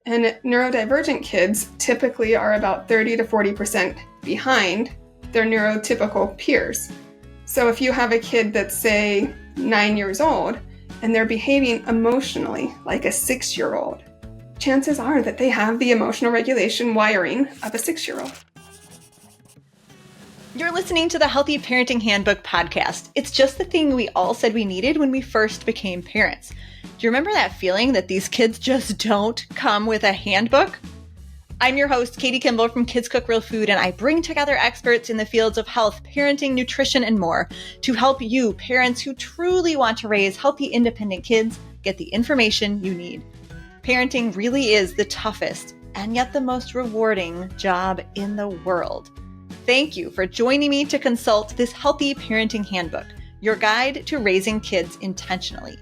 And neurodivergent kids typically are about 30 to 40% behind their neurotypical peers. So if you have a kid that's, say, 9 years old, and they're behaving emotionally like a 6-year-old, chances are that they have the emotional regulation wiring of a 6-year-old. You're listening to the Healthy Parenting Handbook podcast. It's just the thing we all said we needed when we first became parents. Do you remember that feeling that these kids just don't come with a handbook? I'm your host, Katie Kimball from Kids Cook Real Food, and I bring together experts in the fields of health, parenting, nutrition, and more to help you, parents who truly want to raise healthy, independent kids, get the information you need. Parenting really is the toughest and yet the most rewarding job in the world. Thank you for joining me to consult this Healthy Parenting Handbook, your guide to raising kids intentionally.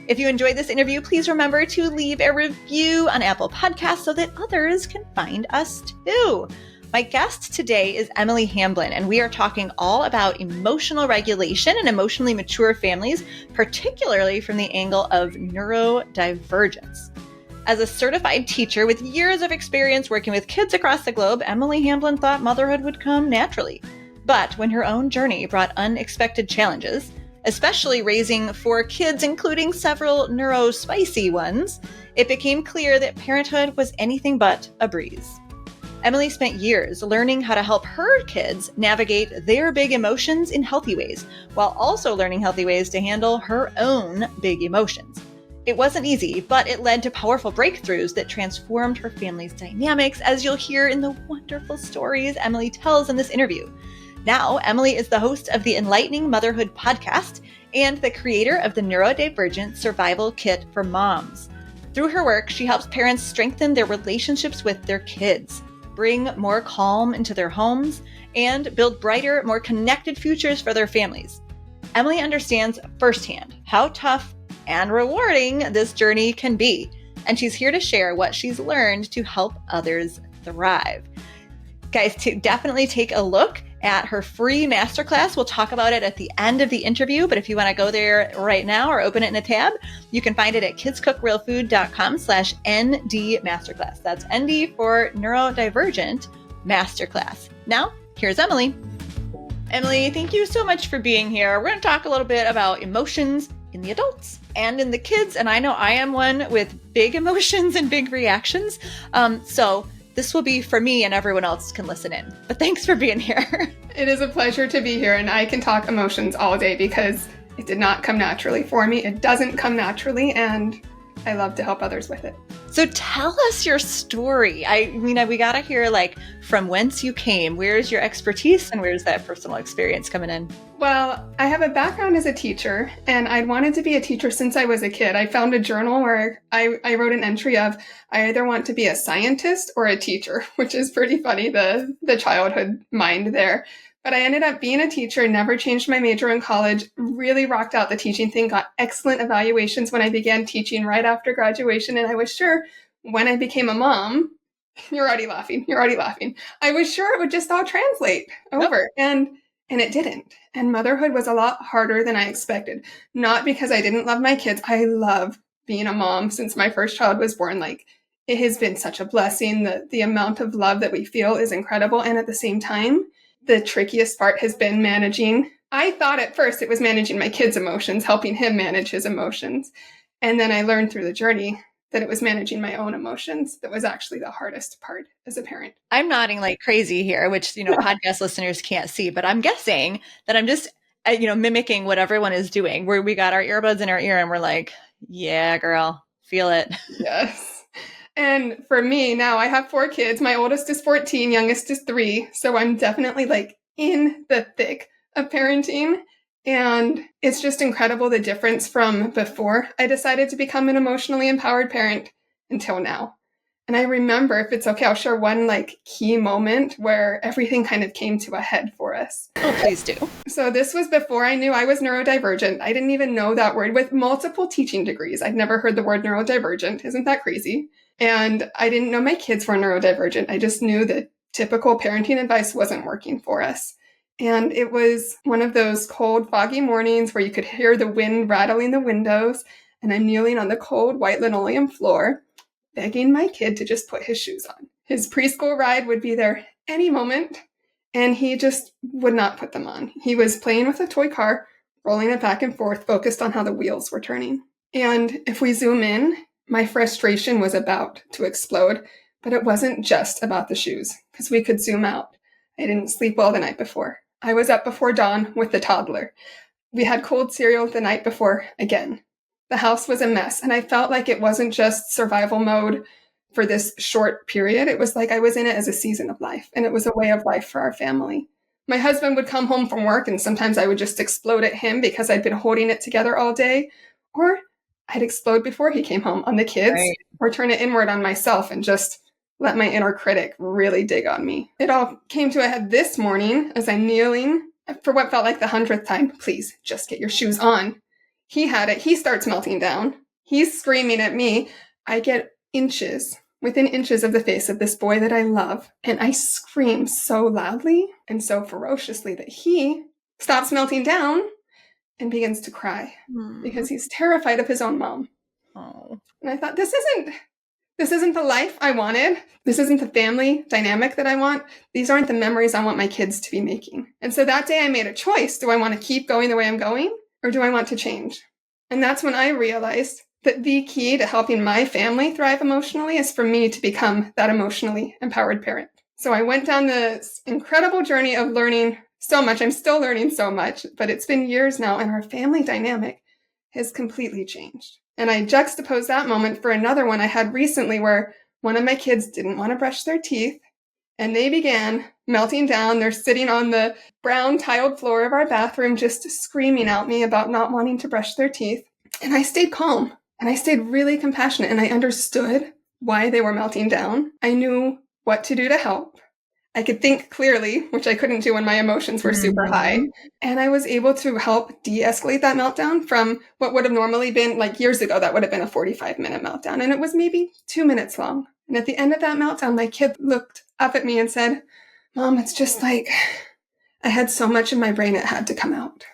If you enjoyed this interview, please remember to leave a review on Apple Podcasts so that others can find us too. My guest today is Emily Hamblin, and we are talking all about emotional regulation and emotionally mature families, particularly from the angle of neurodivergence. As a certified teacher with years of experience working with kids across the globe, Emily Hamblin thought motherhood would come naturally. But when her own journey brought unexpected challenges, especially raising 4 kids, including several neuro-spicy ones, it became clear that parenthood was anything but a breeze. Emily spent years learning how to help her kids navigate their big emotions in healthy ways, while also learning healthy ways to handle her own big emotions. It wasn't easy, but it led to powerful breakthroughs that transformed her family's dynamics, as you'll hear in the wonderful stories Emily tells in this interview. Now, Emily is the host of the Enlightening Motherhood podcast and the creator of the Neurodivergent Survival Kit for Moms. Through her work, she helps parents strengthen their relationships with their kids, bring more calm into their homes, and build brighter, more connected futures for their families. Emily understands firsthand how tough and rewarding this journey can be, and she's here to share what she's learned to help others thrive. Guys, definitely take a look at her free masterclass. We'll talk about it at the end of the interview, but if you want to go there right now or open it in a tab, you can find it at kidscookrealfood.com/ND masterclass. That's ND for neurodivergent masterclass. Now, here's Emily. Emily, thank you so much for being here. We're going to talk a little bit about emotions in the adults and in the kids. And I know I am one with big emotions and big reactions. So this will be for me, and everyone else can listen in. But thanks for being here. It is a pleasure to be here, and I can talk emotions all day because it did not come naturally for me. It doesn't come naturally, and I love to help others with it. So tell us your story. I mean, we got to hear from whence you came. Where's your expertise and where's that personal experience coming in? Well, I have a background as a teacher, and I'd wanted to be a teacher since I was a kid. I found a journal where I wrote an entry of, I either want to be a scientist or a teacher, which is pretty funny, the childhood mind there. But I ended up being a teacher, never changed my major in college, really rocked out the teaching thing, got excellent evaluations when I began teaching right after graduation. And I was sure when I became a mom, you're already laughing. I was sure it would just all translate over. Nope. And it didn't. And motherhood was a lot harder than I expected. Not because I didn't love my kids. I love being a mom since my first child was born. It has been such a blessing. The amount of love that we feel is incredible. And at the same time, the trickiest part has been managing. I thought at first it was managing my kid's emotions, helping him manage his emotions. And then I learned through the journey that it was managing my own emotions that was actually the hardest part as a parent. I'm nodding like crazy here, which, podcast listeners can't see, but I'm guessing that I'm just, mimicking what everyone is doing, where we got our earbuds in our ear and we're like, yeah, girl, feel it. Yes. And for me now, I have 4 kids. My oldest is 14, youngest is 3. So I'm definitely in the thick of parenting. And it's just incredible the difference from before I decided to become an emotionally empowered parent until now. And I remember, if it's okay, I'll share one key moment where everything kind of came to a head for us. Oh, please do. So this was before I knew I was neurodivergent. I didn't even know that word with multiple teaching degrees. I'd never heard the word neurodivergent. Isn't that crazy? And I didn't know my kids were neurodivergent. I just knew that typical parenting advice wasn't working for us. And it was one of those cold, foggy mornings where you could hear the wind rattling the windows, and I'm kneeling on the cold white linoleum floor. begging my kid to just put his shoes on. His preschool ride would be there any moment, and he just would not put them on. He was playing with a toy car, rolling it back and forth, focused on how the wheels were turning. And if we zoom in, my frustration was about to explode, but it wasn't just about the shoes, because we could zoom out. I didn't sleep well the night before. I was up before dawn with the toddler. We had cold cereal the night before again. The house was a mess, and I felt like it wasn't just survival mode for this short period. It was like I was in it as a season of life, and it was a way of life for our family. My husband would come home from work, and sometimes I would just explode at him because I'd been holding it together all day, or I'd explode before he came home on the kids, Right. or turn it inward on myself and just let my inner critic really dig on me. It all came to a head this morning as I'm kneeling for what felt like the 100th time. Please, just get your shoes on. He had it. He starts melting down. He's screaming at me. I get within inches of the face of this boy that I love, and I scream so loudly and so ferociously that he stops melting down and begins to cry because he's terrified of his own mom. Oh. And I thought, this isn't the life I wanted. This isn't the family dynamic that I want. These aren't the memories I want my kids to be making. And so that day I made a choice. Do I want to keep going the way I'm going, or do I want to change? And that's when I realized that the key to helping my family thrive emotionally is for me to become that emotionally empowered parent. So I went down this incredible journey of learning so much. I'm still learning so much, but it's been years now, and our family dynamic has completely changed. And I juxtaposed that moment for another one I had recently where one of my kids didn't want to brush their teeth, and they began melting down. They're sitting on the brown tiled floor of our bathroom just screaming at me about not wanting to brush their teeth. And I stayed calm, and I stayed really compassionate, and I understood why they were melting down. I knew what to do to help. I could think clearly, which I couldn't do when my emotions were super high. And I was able to help de-escalate that meltdown from what would have normally been, like years ago, that would have been a 45-minute meltdown. And it was maybe 2 minutes long. And at the end of that meltdown, my kid looked up at me and said, "Mom, it's just like I had so much in my brain it had to come out."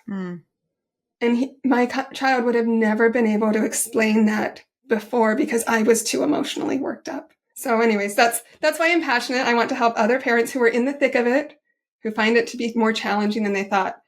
And my child would have never been able to explain that before because I was too emotionally worked up. So anyways, that's why I'm passionate. I want to help other parents who are in the thick of it, who find it to be more challenging than they thought,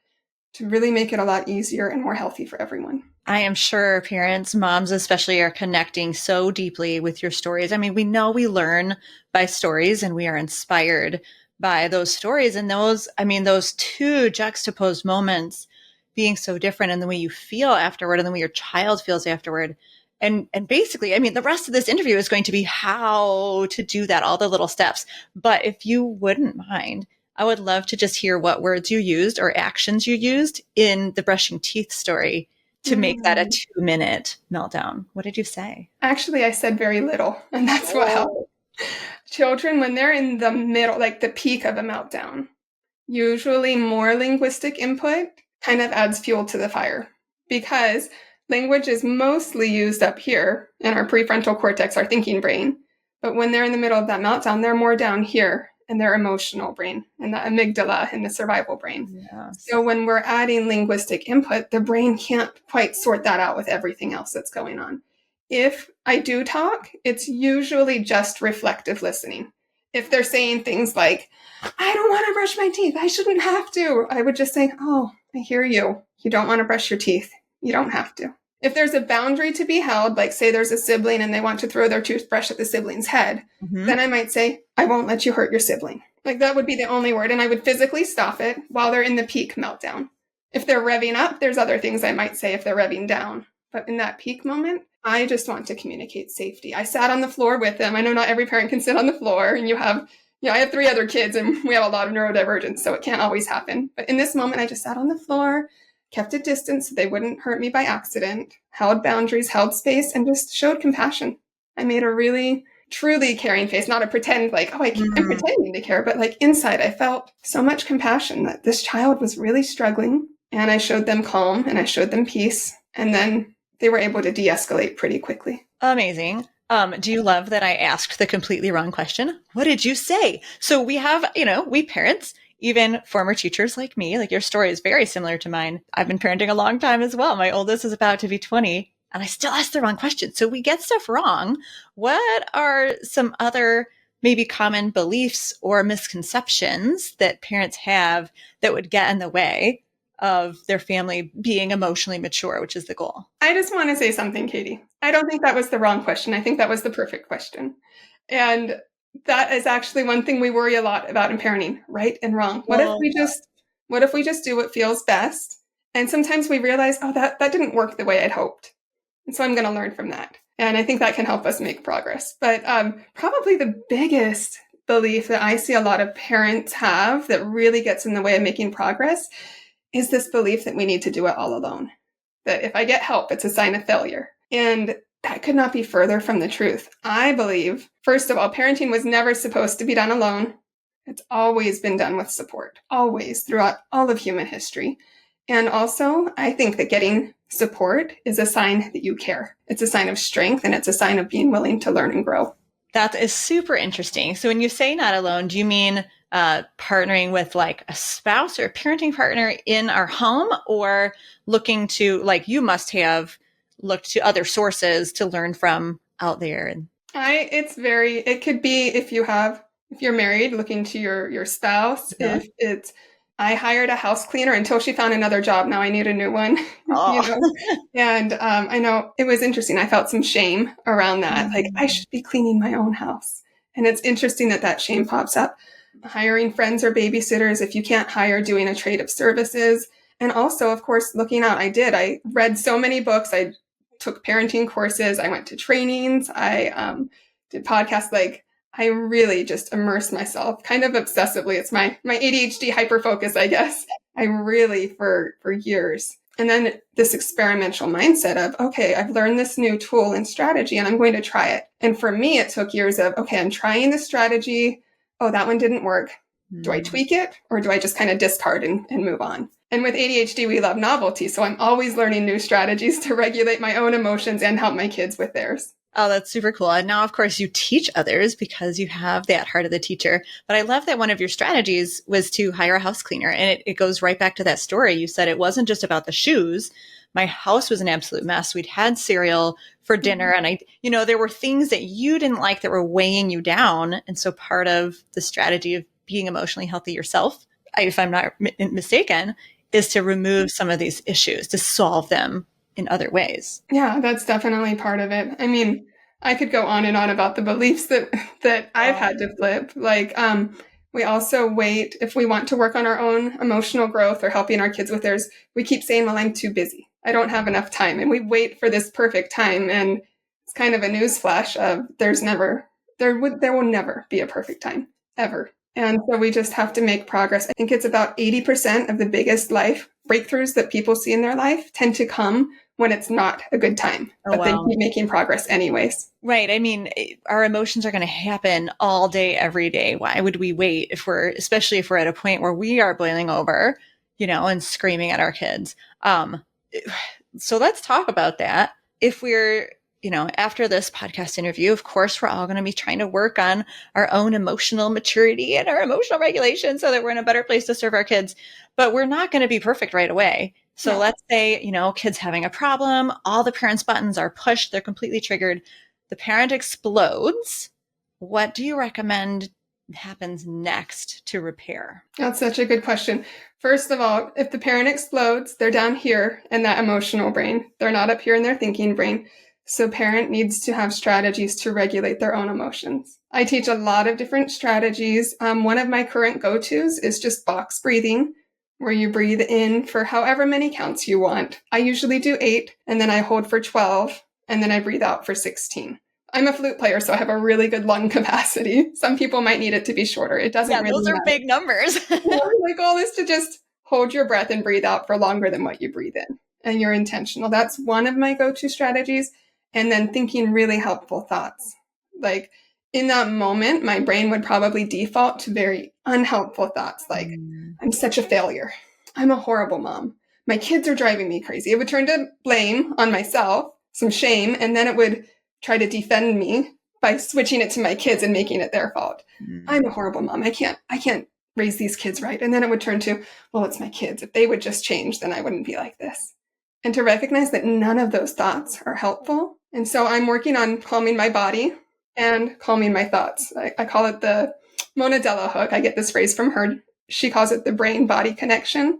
to really make it a lot easier and more healthy for everyone. I am sure parents, moms especially, are connecting so deeply with your stories. I mean, we know we learn by stories and we are inspired by those stories. And those two juxtaposed moments being so different in the way you feel afterward and the way your child feels afterward. And basically, I mean, the rest of this interview is going to be how to do that, all the little steps. But if you wouldn't mind, I would love to just hear what words you used or actions you used in the brushing teeth story to make that a 2-minute meltdown. What did you say? Actually, I said very little, and that's what helped. Children, when they're in the middle, like the peak of a meltdown, usually more linguistic input kind of adds fuel to the fire, because language is mostly used up here in our prefrontal cortex, our thinking brain. But when they're in the middle of that meltdown, they're more down here in their emotional brain, and the amygdala in the survival brain. Yes. So when we're adding linguistic input, the brain can't quite sort that out with everything else that's going on. If I do talk, it's usually just reflective listening. If they're saying things like, "I don't want to brush my teeth, I shouldn't have to," I would just say, "Oh, I hear you. You don't want to brush your teeth. You don't have to." If there's a boundary to be held, like say there's a sibling and they want to throw their toothbrush at the sibling's head, then I might say, "I won't let you hurt your sibling." Like that would be the only word. And I would physically stop it while they're in the peak meltdown. If they're revving up, there's other things I might say if they're revving down. But in that peak moment, I just want to communicate safety. I sat on the floor with them. I know not every parent can sit on the floor, and I have 3 other kids and we have a lot of neurodivergence, so it can't always happen. But in this moment, I just sat on the floor, kept a distance so they wouldn't hurt me by accident, held boundaries, held space, and just showed compassion. I made a really, truly caring face, not a pretend like, "Oh, I'm pretending to care," but like inside I felt so much compassion that this child was really struggling, and I showed them calm and I showed them peace, and then they were able to de-escalate pretty quickly. Amazing. Do you love that I asked the completely wrong question? What did you say? So we have, we parents, even former teachers like me, like your story is very similar to mine. I've been parenting a long time as well. My oldest is about to be 20. and I still ask the wrong question. So we get stuff wrong. What are some other maybe common beliefs or misconceptions that parents have that would get in the way of their family being emotionally mature, which is the goal? I just want to say something, Katie. I don't think that was the wrong question. I think that was the perfect question. And that is actually one thing we worry a lot about in parenting, right and wrong. What if we just do what feels best? And sometimes we realize, oh, that didn't work the way I'd hoped. And so I'm going to learn from that. And I think that can help us make progress. But probably the biggest belief that I see a lot of parents have that really gets in the way of making progress is this belief that we need to do it all alone. That if I get help, it's a sign of failure. And that could not be further from the truth. I believe, first of all, parenting was never supposed to be done alone. It's always been done with support, always, throughout all of human history. And also, I think that getting support is a sign that you care. It's a sign of strength, and it's a sign of being willing to learn and grow. That is super interesting. So when you say not alone, do you mean partnering with like a spouse or a parenting partner in our home, or looking to, like, you must have looked to other sources to learn from out there? It could be if you're married, looking to your spouse. Yeah. If it's, I hired a house cleaner until she found another job. Now I need a new one. Oh. And I know it was interesting. I felt some shame around that. Like, I should be cleaning my own house. And it's interesting that shame pops up. Hiring friends or babysitters, if you can't hire, doing a trade of services. And also, of course, looking out. I read so many books. I took parenting courses. I went to trainings. I did podcasts. Like, I really just immersed myself kind of obsessively. It's my ADHD hyperfocus, I guess. I really, for years. And then this experimental mindset of, okay, I've learned this new tool and strategy and I'm going to try it. And for me, it took years of, okay, I'm trying this strategy. Oh, that one didn't work. Do I tweak it, or do I just kind of discard and move on? And with ADHD, we love novelty. So I'm always learning new strategies to regulate my own emotions and help my kids with theirs. Oh, that's super cool. And now, of course, you teach others because you have that heart of the teacher. But I love that one of your strategies was to hire a house cleaner. And it goes right back to that story. You said it wasn't just about the shoes. My house was an absolute mess. We'd had cereal for dinner. And there were things that you didn't like that were weighing you down. And so part of the strategy of being emotionally healthy yourself, if I'm not mistaken, is to remove some of these issues, to solve them in other ways. Yeah, that's definitely part of it. I mean, I could go on and on about the beliefs that I've had to flip. Like, we also wait if we want to work on our own emotional growth or helping our kids with theirs. We keep saying, well, I'm too busy. I don't have enough time. And we wait for this perfect time. And it's kind of a newsflash of there will never be a perfect time, ever. And so we just have to make progress. I think it's about 80% of the biggest life breakthroughs that people see in their life tend to come when it's not a good time, but they keep making progress anyways. Right. I mean, our emotions are going to happen all day, every day. Why would we wait especially if we're at a point where we are boiling over, and screaming at our kids? So let's talk about that. If we're, after this podcast interview, of course, we're all going to be trying to work on our own emotional maturity and our emotional regulation so that we're in a better place to serve our kids. But we're not going to be perfect right away. So let's say, kids having a problem, all the parents' buttons are pushed, they're completely triggered. The parent explodes. What do you recommend happens next to repair? That's such a good question. First of all, if the parent explodes, they're down here in that emotional brain. They're not up here in their thinking brain. So parent needs to have strategies to regulate their own emotions. I teach a lot of different strategies. One of my current go-tos is just box breathing, where you breathe in for however many counts you want. I usually do 8, and then I hold for 12, and then I breathe out for 16. I'm a flute player, so I have a really good lung capacity. Some people might need it to be shorter. It doesn't really those are matter. big numbers. My goal is to just hold your breath and breathe out for longer than what you breathe in. And you're intentional. That's one of my go-to strategies. And then thinking really helpful thoughts. Like, in that moment, my brain would probably default to very unhelpful thoughts like, I'm such a failure. I'm a horrible mom. My kids are driving me crazy. It would turn to blame on myself, some shame, and then it would try to defend me by switching it to my kids and making it their fault. I'm a horrible mom. I can't raise these kids right. And then it would turn to, well, it's my kids. If they would just change, then I wouldn't be like this. and to recognize that none of those thoughts are helpful. And so I'm working on calming my body and calming my thoughts. I call it the Monadella hook. I get this phrase from her. She calls it the brain-body connection.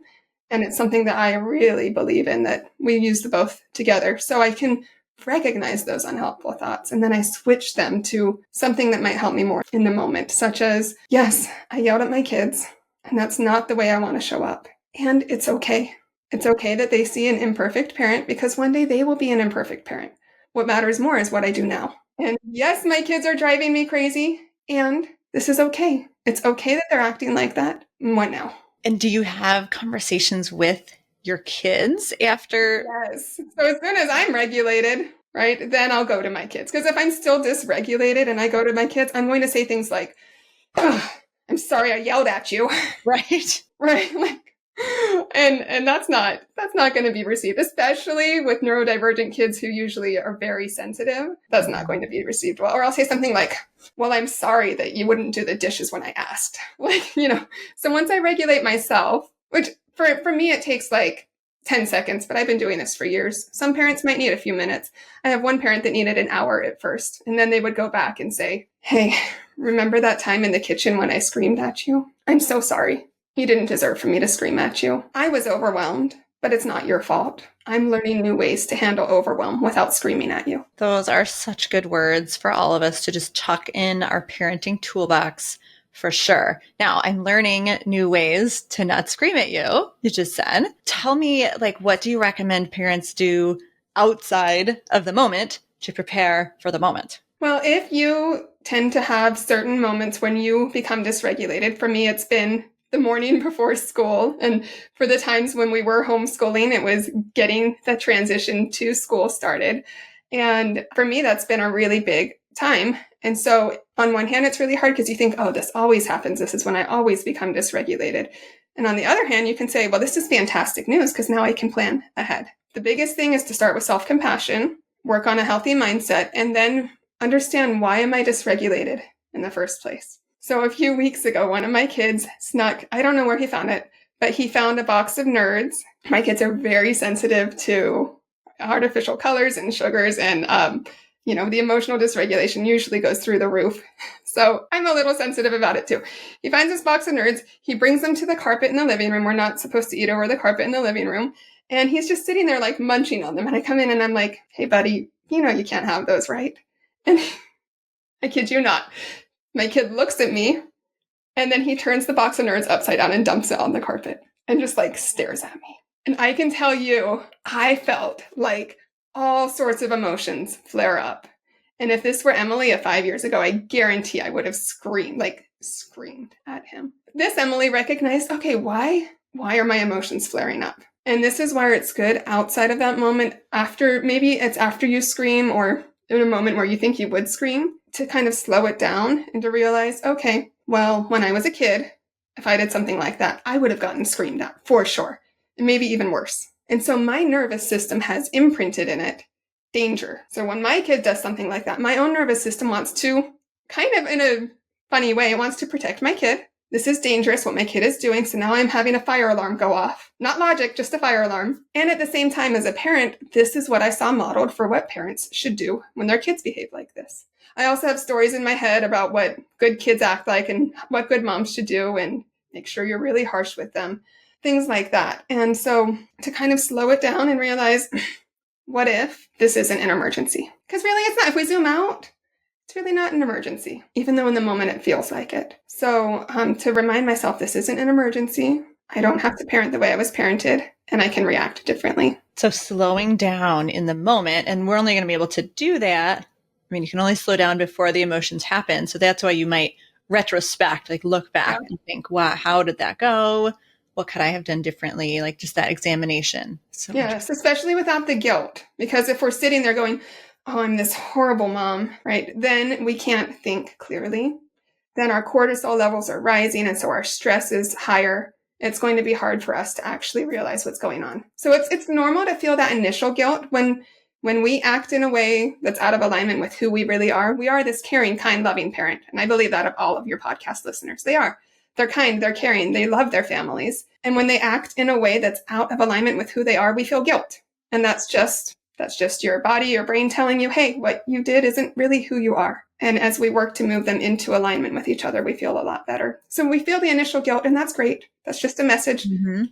And it's something that I really believe in, that we use the both together. So I can recognize those unhelpful thoughts, and then I switch them to something that might help me more in the moment, such as, yes, I yelled at my kids, and that's not the way I want to show up. And it's okay. It's okay that they see an imperfect parent, because one day they will be an imperfect parent. What matters more is what I do now. And yes, my kids are driving me crazy, and this is okay. It's okay that they're acting like that. What now? And do you have conversations with your kids after? Yes. So as soon as I'm regulated, right, then I'll go to my kids. Because if I'm still dysregulated and I go to my kids, I'm going to say things like, oh, I'm sorry I yelled at you. Right. Right. Like, and that's not going to be received, especially with neurodivergent kids who usually are very sensitive. That's not going to be received well. Or I'll say something like, well, I'm sorry that you wouldn't do the dishes when I asked. Like, so once I regulate myself, which for me, it takes like 10 seconds, but I've been doing this for years. Some parents might need a few minutes. I have one parent that needed an hour at first, and then they would go back and say, hey, remember that time in the kitchen when I screamed at you? I'm so sorry. You didn't deserve for me to scream at you. I was overwhelmed, but it's not your fault. I'm learning new ways to handle overwhelm without screaming at you. Those are such good words for all of us to just tuck in our parenting toolbox for sure. Now, I'm learning new ways to not scream at you, you just said. Tell me, what do you recommend parents do outside of the moment to prepare for the moment? Well, if you tend to have certain moments when you become dysregulated, for me, it's been the morning before school. And for the times when we were homeschooling, it was getting the transition to school started. And for me, that's been a really big time. And so on one hand, it's really hard because you think, oh, this always happens. This is when I always become dysregulated. And on the other hand, you can say, well, this is fantastic news because now I can plan ahead. The biggest thing is to start with self-compassion, work on a healthy mindset, and then understand, why am I dysregulated in the first place? So a few weeks ago, one of my kids snuck, I don't know where he found it, but he found a box of Nerds. My kids are very sensitive to artificial colors and sugars, and the emotional dysregulation usually goes through the roof. So I'm a little sensitive about it too. He finds this box of Nerds. He brings them to the carpet in the living room. We're not supposed to eat over the carpet in the living room. And he's just sitting there like munching on them. And I come in and I'm like, hey, buddy, you can't have those, right? And I kid you not. My kid looks at me, and then he turns the box of Nerds upside down and dumps it on the carpet and just stares at me. And I can tell you, I felt like all sorts of emotions flare up. And if this were Emily of 5 years ago, I guarantee I would have screamed at him. This Emily recognized, okay, why are my emotions flaring up? And this is where it's good outside of that moment, maybe it's after you scream or in a moment where you think you would scream, to kind of slow it down and to realize, okay, well, when I was a kid, if I did something like that, I would have gotten screamed at for sure, and maybe even worse. And so my nervous system has imprinted in it danger. So when my kid does something like that, my own nervous system wants to, kind of in a funny way, it wants to protect my kid. This is dangerous, what my kid is doing. So now I'm having a fire alarm go off. Not logic, just a fire alarm. And at the same time, as a parent, this is what I saw modeled for what parents should do when their kids behave like this. I also have stories in my head about what good kids act like and what good moms should do, and make sure you're really harsh with them. Things like that. And so to kind of slow it down and realize, what if this isn't an emergency? Because really it's not. If we zoom out, it's really not an emergency, even though in the moment it feels like it. So to remind myself, this isn't an emergency. I don't have to parent the way I was parented, and I can react differently. So slowing down in the moment, and we're only going to be able to do that. I mean, you can only slow down before the emotions happen. So that's why you might retrospect, look back and think, wow, how did that go? What could I have done differently? Just that examination. So yes, especially without the guilt. Because if we're sitting there going, oh, I'm this horrible mom, right? Then we can't think clearly. Then our cortisol levels are rising, and so our stress is higher. It's going to be hard for us to actually realize what's going on. So it's normal to feel that initial guilt when we act in a way that's out of alignment with who we really are. We are this caring, kind, loving parent. And I believe that of all of your podcast listeners. They are. They're kind, they're caring, they love their families. And when they act in a way that's out of alignment with who they are, we feel guilt. And that's just your body, your brain telling you, hey, what you did isn't really who you are. And as we work to move them into alignment with each other, we feel a lot better. So we feel the initial guilt, and that's great. That's just a message. Mm-hmm.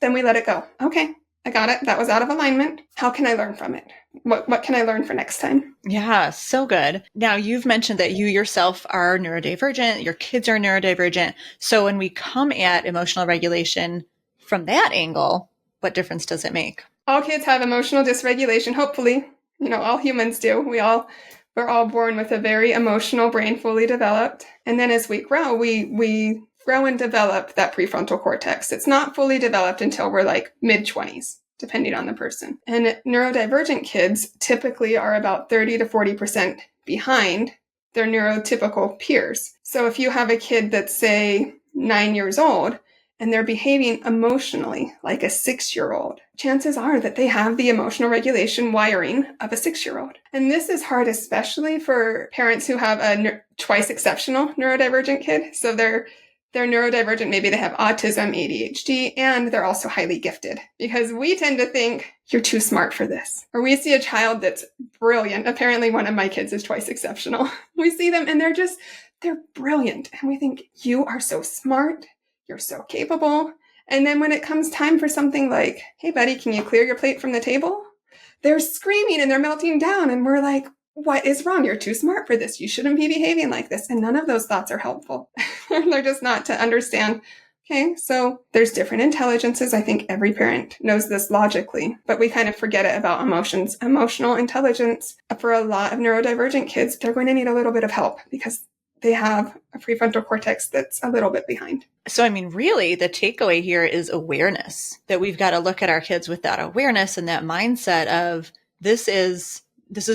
Then we let it go. Okay, I got it. That was out of alignment. How can I learn from it? What can I learn for next time? Yeah, so good. Now, you've mentioned that you yourself are neurodivergent, your kids are neurodivergent. So when we come at emotional regulation from that angle, what difference does it make? All kids have emotional dysregulation, hopefully. All humans do. We're all born with a very emotional brain, fully developed. And then as we grow, we grow and develop that prefrontal cortex. It's not fully developed until we're like mid-20s, depending on the person. And neurodivergent kids typically are about 30 to 40% behind their neurotypical peers. So if you have a kid that's, say, 9 years old, and they're behaving emotionally like a 6-year-old, chances are that they have the emotional regulation wiring of a 6-year-old. And this is hard, especially for parents who have a twice exceptional neurodivergent kid. So they're neurodivergent, maybe they have autism, ADHD, and they're also highly gifted. Because we tend to think, you're too smart for this. Or we see a child that's brilliant. Apparently one of my kids is twice exceptional. We see them and they're brilliant. And we think, you are so smart. You're so capable. And then when it comes time for something like, hey, buddy, can you clear your plate from the table? They're screaming and they're melting down. And we're like, what is wrong? You're too smart for this. You shouldn't be behaving like this. And none of those thoughts are helpful. They're just not to understand. Okay, so there's different intelligences. I think every parent knows this logically, but we kind of forget it about emotions. Emotional intelligence, for a lot of neurodivergent kids, they're going to need a little bit of help because they have a prefrontal cortex that's a little bit behind. So, I mean, really, the takeaway here is awareness, that we've got to look at our kids with that awareness and that mindset of this is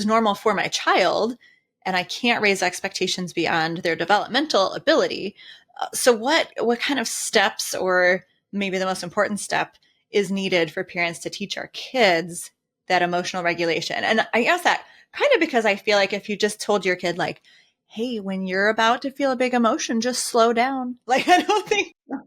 normal for my child, and I can't raise expectations beyond their developmental ability. So what kind of steps, or maybe the most important step, is needed for parents to teach our kids that emotional regulation? And I ask that kind of because I feel like if you just told your kid, like, hey, when you're about to feel a big emotion, just slow down. Like, I don't think. No,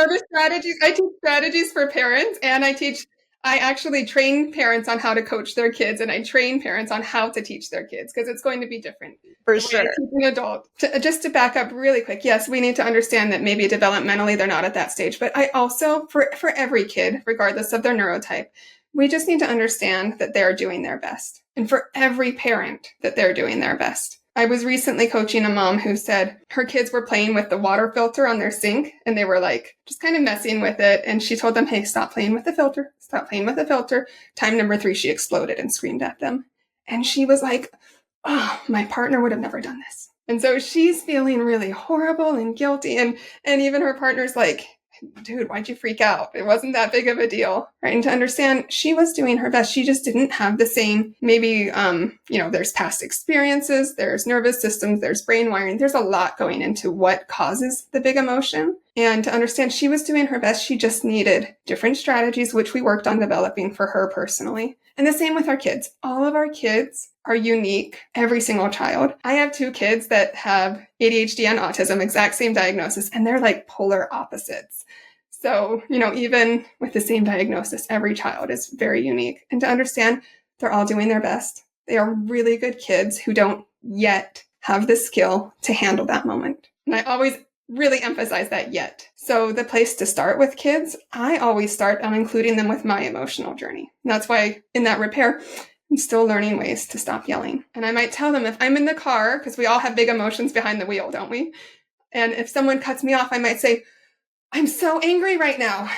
there's strategies. I teach strategies for parents, and I actually train parents on how to coach their kids, and I train parents on how to teach their kids, because it's going to be different. For sure. An adult. Just to back up really quick, yes, we need to understand that maybe developmentally they're not at that stage, but I also, for every kid, regardless of their neurotype, we just need to understand that they're doing their best. And for every parent, that they're doing their best. I was recently coaching a mom who said her kids were playing with the water filter on their sink, and they were like just kind of messing with it. And she told them, hey, stop playing with the filter. Stop playing with the filter. Time number 3, she exploded and screamed at them. And she was like, oh, my partner would have never done this. And so she's feeling really horrible and guilty. And even her partner's like, dude, why'd you freak out? It wasn't that big of a deal, right? And to understand, she was doing her best. She just didn't have the same, maybe, there's past experiences, there's nervous systems, there's brain wiring. There's a lot going into what causes the big emotion. And to understand, she was doing her best. She just needed different strategies, which we worked on developing for her personally. And the same with our kids. All of our kids are unique, every single child. I have 2 kids that have ADHD and autism, exact same diagnosis, and they're like polar opposites. So, even with the same diagnosis, every child is very unique. And to understand, they're all doing their best. They are really good kids who don't yet have the skill to handle that moment. And I always really emphasize that yet. So the place to start with kids, I always start on including them with my emotional journey. And that's why in that repair, I'm still learning ways to stop yelling. And I might tell them if I'm in the car, because we all have big emotions behind the wheel, don't we? And if someone cuts me off, I might say, I'm so angry right now.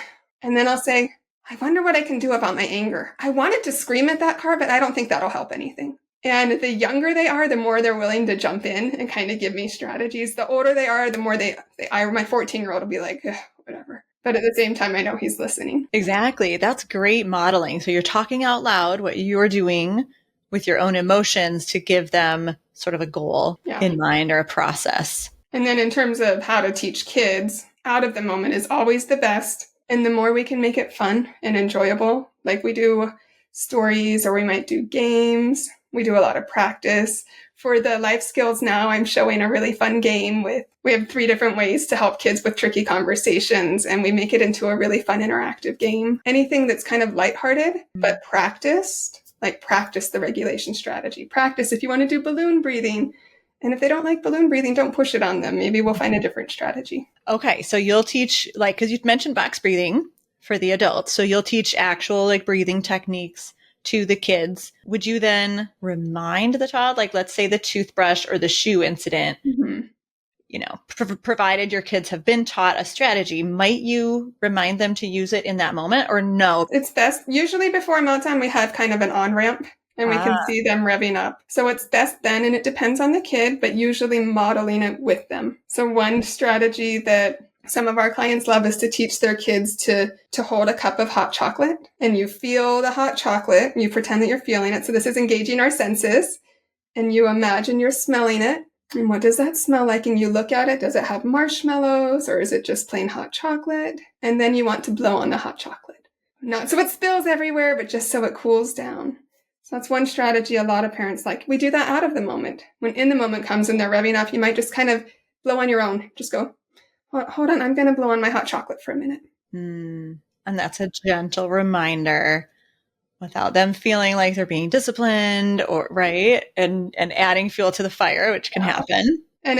And then I'll say, I wonder what I can do about my anger. I wanted to scream at that car, but I don't think that'll help anything. And the younger they are, the more they're willing to jump in and kind of give me strategies. The older they are, the more my 14-year-old will be like, whatever. But at the same time, I know he's listening. Exactly. That's great modeling. So you're talking out loud what you're doing with your own emotions to give them sort of a goal in mind or a process. And then in terms of how to teach kids, out of the moment is always the best. And the more we can make it fun and enjoyable, like we do stories or we might do games. We do a lot of practice. For the life skills now, I'm showing a really fun game we have 3 different ways to help kids with tricky conversations, and we make it into a really fun interactive game. Anything that's kind of lighthearted, but practiced, like practice the regulation strategy. Practice if you want to do balloon breathing. And if they don't like balloon breathing, don't push it on them. Maybe we'll find a different strategy. Okay. So you'll teach, like, because you mentioned box breathing for the adults. So you'll teach actual like breathing techniques to the kids. Would you then remind the child, like, let's say the toothbrush or the shoe incident, you know, provided your kids have been taught a strategy, might you remind them to use it in that moment or no? It's best. Usually before meltdown, we have kind of an on-ramp and we can see them revving up. So it's best then, and it depends on the kid, but usually modeling it with them. So one strategy that some of our clients love is to teach their kids to hold a cup of hot chocolate, and you feel the hot chocolate, you pretend that you're feeling it. So this is engaging our senses, and you imagine you're smelling it. And what does that smell like? And you look at it. Does it have marshmallows, or is it just plain hot chocolate? And then you want to blow on the hot chocolate. Not so it spills everywhere, but just so it cools down. So that's one strategy a lot of parents like. We do that out of the moment. When in the moment comes and they're revving up, you might just kind of blow on your own. Just go, hold on, I'm going to blow on my hot chocolate for a minute. And that's a gentle reminder without them feeling like they're being disciplined or right. And adding fuel to the fire, which can happen. And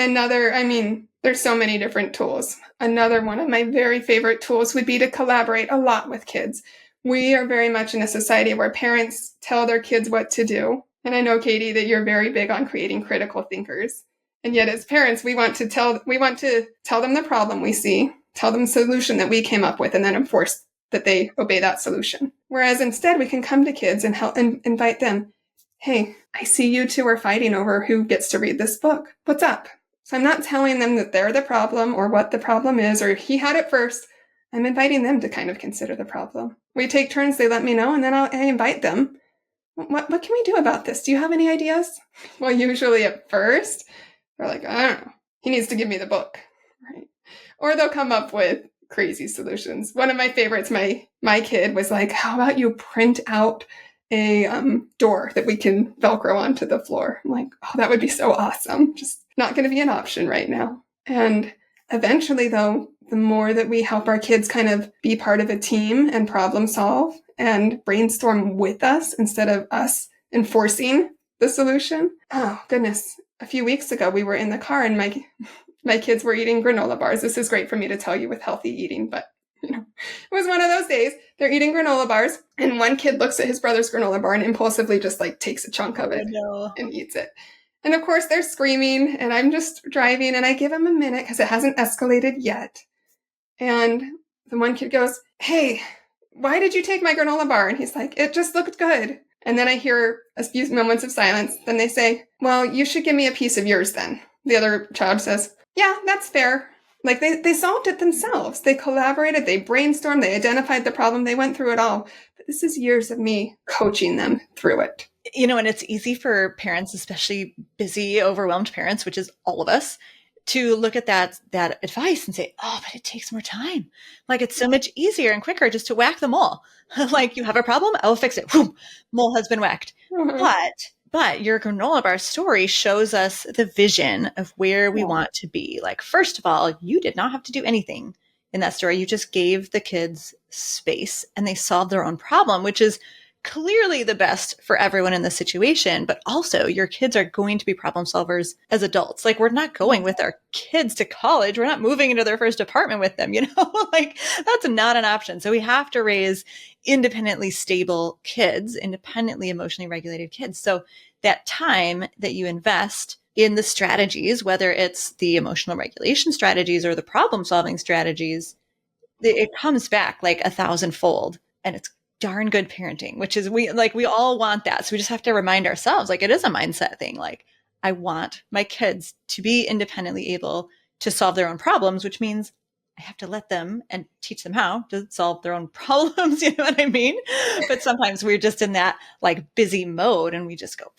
there's so many different tools. Another one of my very favorite tools would be to collaborate a lot with kids. We are very much in a society where parents tell their kids what to do. And I know, Katie, that you're very big on creating critical thinkers. And yet as parents, we want to tell them the problem we see, tell them the solution that we came up with, and then enforce that they obey that solution. Whereas instead, we can come to kids and help and invite them. Hey, I see you two are fighting over who gets to read this book. What's up? So I'm not telling them that they're the problem or what the problem is or he had it first. I'm inviting them to kind of consider the problem. We take turns, they let me know, and then I invite them. What can we do about this? Do you have any ideas? Well, usually at first, they're like, I don't know. He needs to give me the book, right? Or they'll come up with crazy solutions. One of my favorites, my kid was like, how about you print out a door that we can Velcro onto the floor? I'm like, oh, that would be so awesome. Just not going to be an option right now. And eventually, though, the more that we help our kids kind of be part of a team and problem solve and brainstorm with us instead of us enforcing the solution. Oh, goodness. A few weeks ago, we were in the car and my kids were eating granola bars. This is great for me to tell you with healthy eating, but it was one of those days. They're eating granola bars, and one kid looks at his brother's granola bar and impulsively just like takes a chunk of it and eats it. And of course, they're screaming, and I'm just driving, and I give him a minute because it hasn't escalated yet. And the one kid goes, hey, why did you take my granola bar? And he's like, it just looked good. And then I hear a few moments of silence. Then they say, well, you should give me a piece of yours then. The other child says, yeah, that's fair. Like they solved it themselves. They collaborated, they brainstormed, they identified the problem, they went through it all. But this is years of me coaching them through it. And it's easy for parents, especially busy, overwhelmed parents, which is all of us, to look at that advice and say, oh, but it takes more time. Like it's so much easier and quicker just to whack the mole. Like you have a problem, I'll fix it. Whew, mole has been whacked. Mm-hmm. But your granola bar story shows us the vision of where we want to be. Like, first of all, you did not have to do anything in that story. You just gave the kids space and they solved their own problem, which is clearly the best for everyone in the situation. But also your kids are going to be problem solvers as adults. Like we're not going with our kids to college. We're not moving into their first apartment with them, like that's not an option. So we have to raise independently stable kids, independently emotionally regulated kids. So that time that you invest in the strategies, whether it's the emotional regulation strategies or the problem solving strategies, it comes back like 1,000-fold. And it's darn good parenting, which is we all want that. So we just have to remind ourselves, like it is a mindset thing. Like I want my kids to be independently able to solve their own problems, which means I have to let them and teach them how to solve their own problems. You know what I mean? But sometimes we're just in that like busy mode and we just go,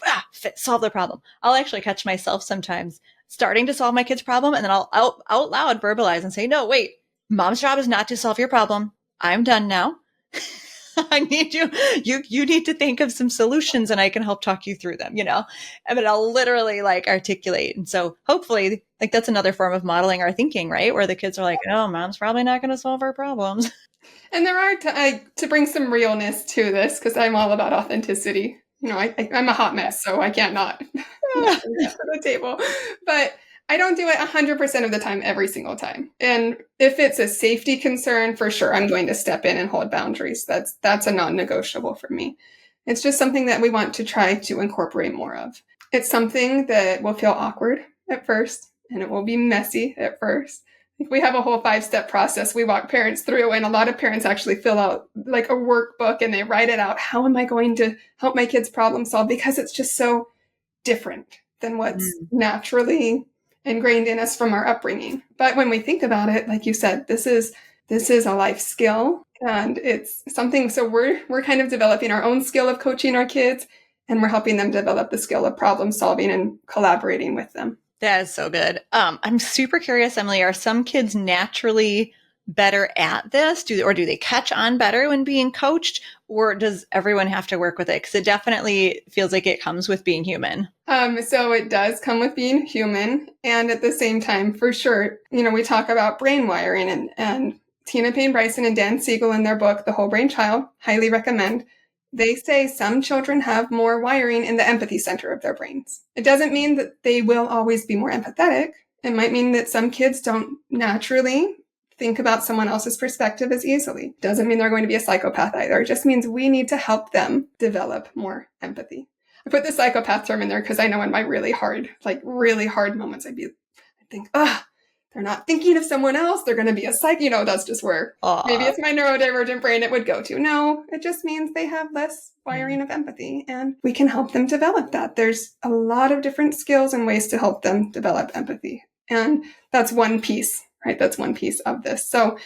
solve the problem. I'll actually catch myself sometimes starting to solve my kid's problem. And then I'll out loud verbalize and say, no, wait, mom's job is not to solve your problem. I'm done now. I need you need to think of some solutions and I can help talk you through them, And then I'll literally like articulate. And so hopefully like that's another form of modeling our thinking, right? Where the kids are like, oh, mom's probably not going to solve our problems. And there are, to bring some realness to this, because I'm all about authenticity. I'm a hot mess, so I can't not bring that to the table. But I don't do it 100% of the time, every single time. And if it's a safety concern, for sure, I'm going to step in and hold boundaries. That's a non-negotiable for me. It's just something that we want to try to incorporate more of. It's something that will feel awkward at first, and it will be messy at first. We have a whole 5-step process we walk parents through, and a lot of parents actually fill out like a workbook and they write it out. How am I going to help my kids problem solve? Because it's just so different than what's naturally ingrained in us from our upbringing. But when we think about it, like you said, this is a life skill, and it's something. So we're kind of developing our own skill of coaching our kids, and we're helping them develop the skill of problem solving and collaborating with them. That is so good. I'm super curious, Emily, are some kids naturally better at this? Do they catch on better when being coached, or does everyone have to work with it? Because it definitely feels like it comes with being human. So it does come with being human. And at the same time, for sure, we talk about brain wiring, and Tina Payne Bryson and Dan Siegel in their book, The Whole Brain Child, highly recommend. They say some children have more wiring in the empathy center of their brains. It doesn't mean that they will always be more empathetic. It might mean that some kids don't naturally think about someone else's perspective as easily. Doesn't mean they're going to be a psychopath either. It just means we need to help them develop more empathy. I put the psychopath term in there because I know in my really hard moments, I'd think, they're not thinking of someone else. They're going to be a psych. That's just where maybe it's my neurodivergent brain it would go to. No, it just means they have less wiring of empathy, and we can help them develop that. There's a lot of different skills and ways to help them develop empathy. And that's one piece, right? That's one piece of this. So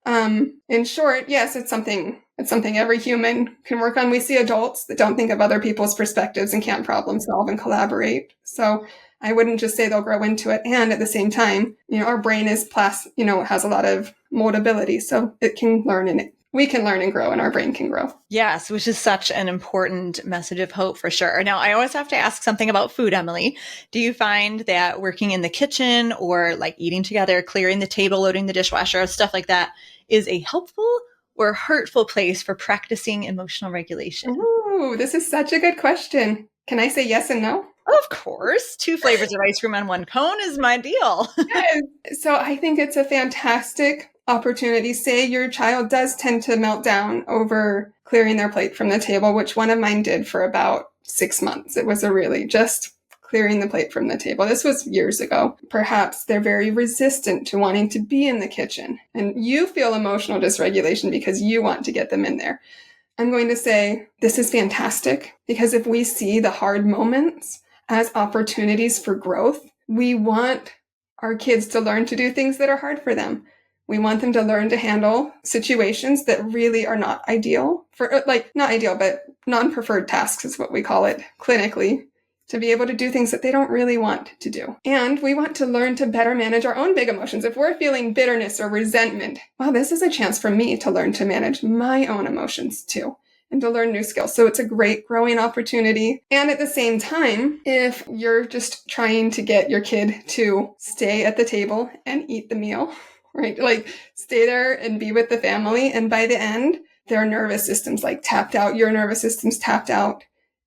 in short, yes, it's something every human can work on. We see adults that don't think of other people's perspectives and can't problem solve and collaborate. So I wouldn't just say they'll grow into it. And at the same time, our brain is has a lot of moldability. So it can learn, and we can learn and grow, and our brain can grow. Yes, which is such an important message of hope for sure. Now, I always have to ask something about food, Emily. Do you find that working in the kitchen or like eating together, clearing the table, loading the dishwasher, stuff like that is a helpful or hurtful place for practicing emotional regulation? Ooh, this is such a good question. Can I say yes and no? Of course. 2 flavors of ice cream on 1 cone is my deal. Yes. So I think it's a fantastic opportunity. Say your child does tend to melt down over clearing their plate from the table, which one of mine did for about 6 months. It was just clearing the plate from the table. This was years ago. Perhaps they're very resistant to wanting to be in the kitchen, and you feel emotional dysregulation because you want to get them in there. I'm going to say this is fantastic, because if we see the hard moments as opportunities for growth, we want our kids to learn to do things that are hard for them. We want them to learn to handle situations that really are not ideal not ideal, but non-preferred tasks is what we call it clinically, to be able to do things that they don't really want to do. And we want to learn to better manage our own big emotions. If we're feeling bitterness or resentment, well, this is a chance for me to learn to manage my own emotions too, and to learn new skills. So it's a great growing opportunity. And at the same time, if you're just trying to get your kid to stay at the table and eat the meal, right? Like stay there and be with the family. And by the end, their nervous system's like tapped out. Your nervous system's tapped out.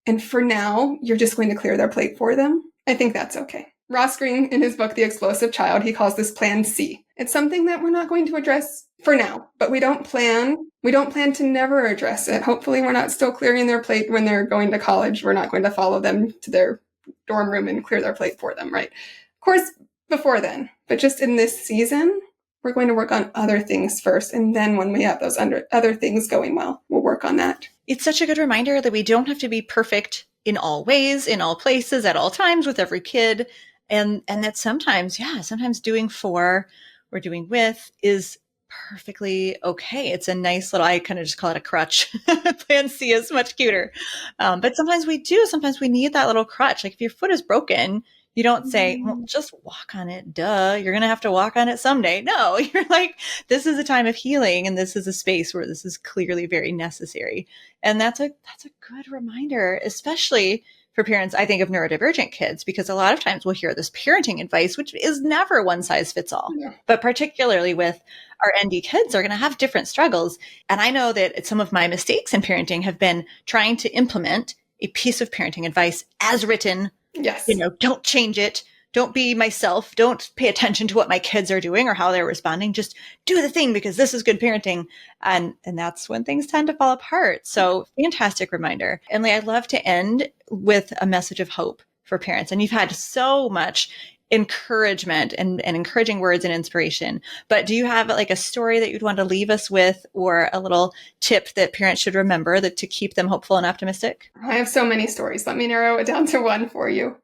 And for now, you're just going to clear their plate for them. I think that's okay. Ross Greene, in his book, The Explosive Child, he calls this Plan C. It's something that we're not going to address for now, but we don't plan to never address it. Hopefully we're not still clearing their plate when they're going to college. We're not going to follow them to their dorm room and clear their plate for them, right? Of course, before then, but just in this season, we're going to work on other things first. And then when we have those other things going well, we'll work on that. It's such a good reminder that we don't have to be perfect in all ways, in all places, at all times with every kid. And that sometimes doing for or doing with is perfectly okay. It's a nice little, I kind of just call it a crutch. Plan C is much cuter. But sometimes we need that little crutch. Like if your foot is broken, You don't say, well, just walk on it. Duh. You're going to have to walk on it someday. No, you're like, this is a time of healing. And this is a space where this is clearly very necessary. And that's a good reminder, especially for parents, I think, of neurodivergent kids, because a lot of times we'll hear this parenting advice, which is never one size fits all, but particularly with our ND kids are going to have different struggles. And I know that some of my mistakes in parenting have been trying to implement a piece of parenting advice as written. Yes. Don't change it. Don't be myself. Don't pay attention to what my kids are doing or how they're responding. Just do the thing because this is good parenting. And that's when things tend to fall apart. So fantastic reminder. Emily, I'd love to end with a message of hope for parents. And you've had so much encouragement and encouraging words and inspiration. But do you have like a story that you'd want to leave us with, or a little tip that parents should remember that to keep them hopeful and optimistic? I have so many stories. Let me narrow it down to one for you.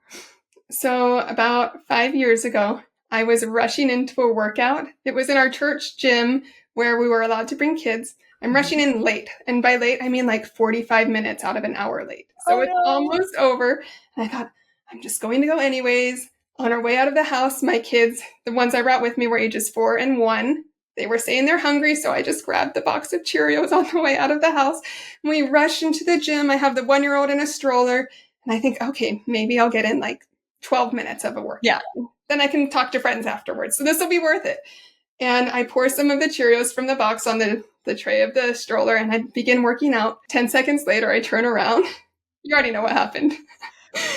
So about 5 years ago, I was rushing into a workout. It was in our church gym where we were allowed to bring kids. I'm rushing in late. And by late, I mean like 45 minutes out of an hour late. So it's almost over. And I thought, I'm just going to go anyways. On our way out of the house, my kids, the ones I brought with me, were ages 4 and 1. They were saying they're hungry, so I just grabbed the box of Cheerios on the way out of the house. And we rush into the gym. I have the 1-year-old in a stroller. And I think, okay, maybe I'll get in like 12 minutes of a workout. Yeah. Then I can talk to friends afterwards. So this will be worth it. And I pour some of the Cheerios from the box on the tray of the stroller, and I begin working out. 10 seconds later, I turn around. You already know what happened.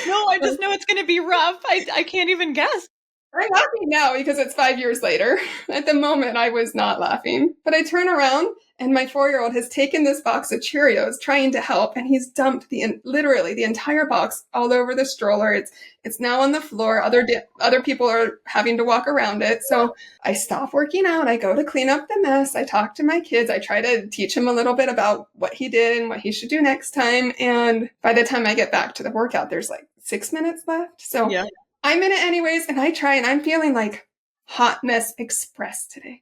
No, I just know it's going to be rough. I can't even guess. I'm laughing now because it's 5 years later. At the moment, I was not laughing. But I turn around, and my 4-year-old has taken this box of Cheerios, trying to help, and he's dumped literally the entire box all over the stroller. It's now on the floor. Other people are having to walk around it. So I stop working out. I go to clean up the mess. I talk to my kids. I try to teach him a little bit about what he did and what he should do next time. And by the time I get back to the workout, there's like 6 minutes left. So yeah. I'm in it anyways, and I try, and I'm feeling like hot mess express today.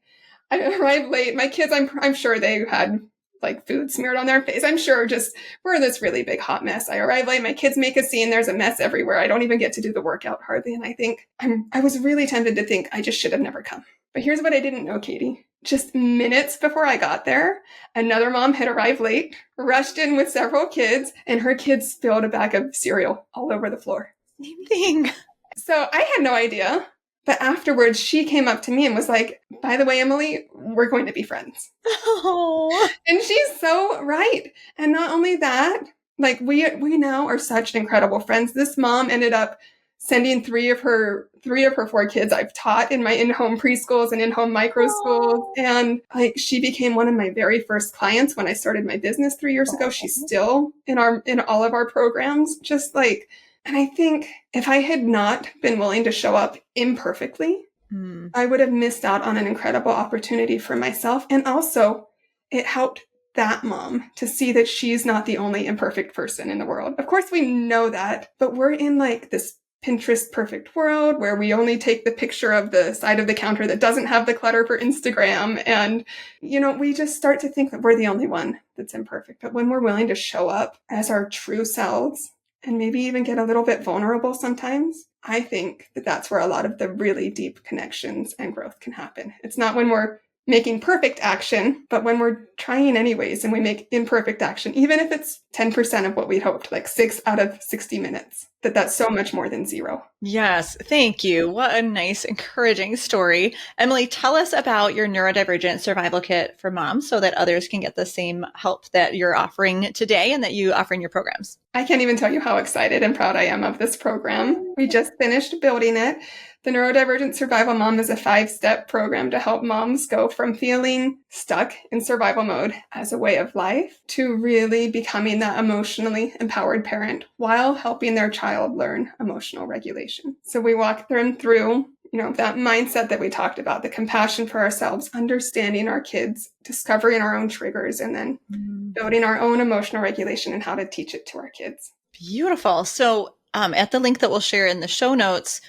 I arrived late. My kids, I'm sure they had like food smeared on their face. I'm sure just we're this really big hot mess. I arrive late. My kids make a scene. There's a mess everywhere. I don't even get to do the workout hardly. And I think I was really tempted to think I just should have never come. But here's what I didn't know, Katie. Just minutes before I got there, another mom had arrived late, rushed in with several kids, and her kids spilled a bag of cereal all over the floor. Same thing. So I had no idea. But afterwards, she came up to me and was like, by the way, Emily, we're going to be friends. Oh. And she's so right. And not only that, like we now are such incredible friends. This mom ended up sending three of her 4 kids I've taught in my in-home preschools and in-home micro schools. And like she became one of my very first clients when I started my business 3 years ago. She's still in all of our programs, just like. And I think if I had not been willing to show up imperfectly, I would have missed out on an incredible opportunity for myself. And also, it helped that mom to see that she's not the only imperfect person in the world. Of course, we know that, but we're in like this Pinterest perfect world where we only take the picture of the side of the counter that doesn't have the clutter for Instagram. And, we just start to think that we're the only one that's imperfect. But when we're willing to show up as our true selves, and maybe even get a little bit vulnerable sometimes, I think that that's where a lot of the really deep connections and growth can happen. It's not when we're making perfect action, but when we're trying anyways and we make imperfect action, even if it's 10% of what we'd hoped, like 6 out of 60 minutes, that's so much more than 0. Yes. Thank you. What a nice, encouraging story. Emily, tell us about your neurodivergent survival kit for moms so that others can get the same help that you're offering today and that you offer in your programs. I can't even tell you how excited and proud I am of this program. We just finished building it. The Neurodivergent Survival Mom is a 5-step program to help moms go from feeling stuck in survival mode as a way of life to really becoming that emotionally empowered parent while helping their child learn emotional regulation. So we walk them through, that mindset that we talked about, the compassion for ourselves, understanding our kids, discovering our own triggers, and then building our own emotional regulation and how to teach it to our kids. Beautiful. So at the link that we'll share in the show notes,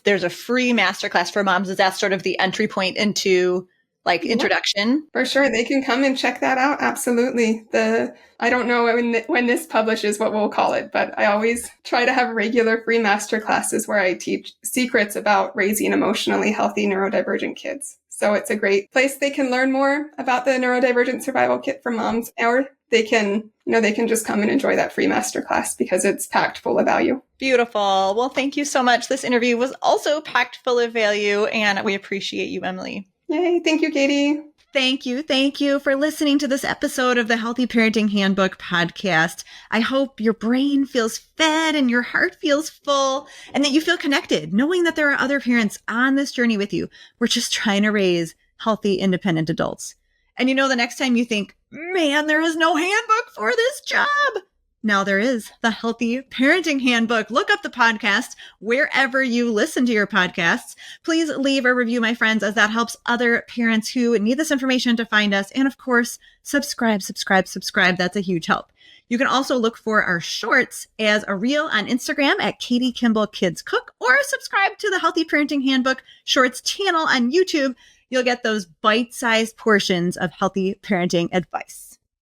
there's a free masterclass for moms. Is that sort of the entry point into like introduction? For sure. They can come and check that out. Absolutely. I don't know when this publishes what we'll call it, but I always try to have regular free master classes where I teach secrets about raising emotionally healthy neurodivergent kids. So it's a great place. They can learn more about the neurodivergent survival kit for moms, or they can just come and enjoy that free master class because it's packed full of value. Beautiful. Well, thank you so much. This interview was also packed full of value, and we appreciate you, Emily. Yay. Thank you, Katie. Thank you for listening to this episode of the Healthy Parenting Handbook podcast. I hope your brain feels fed and your heart feels full and that you feel connected, knowing that there are other parents on this journey with you. We're just trying to raise healthy, independent adults. And the next time you think, man, there is no handbook for this job. Now there is the Healthy Parenting Handbook. Look up the podcast wherever you listen to your podcasts. Please leave a review, my friends, as that helps other parents who need this information to find us. And of course, subscribe. That's a huge help. You can also look for our shorts as a reel on Instagram at Katie Kimball Kids Cook, or subscribe to the Healthy Parenting Handbook Shorts channel on YouTube. You'll get those bite-sized portions of healthy parenting advice.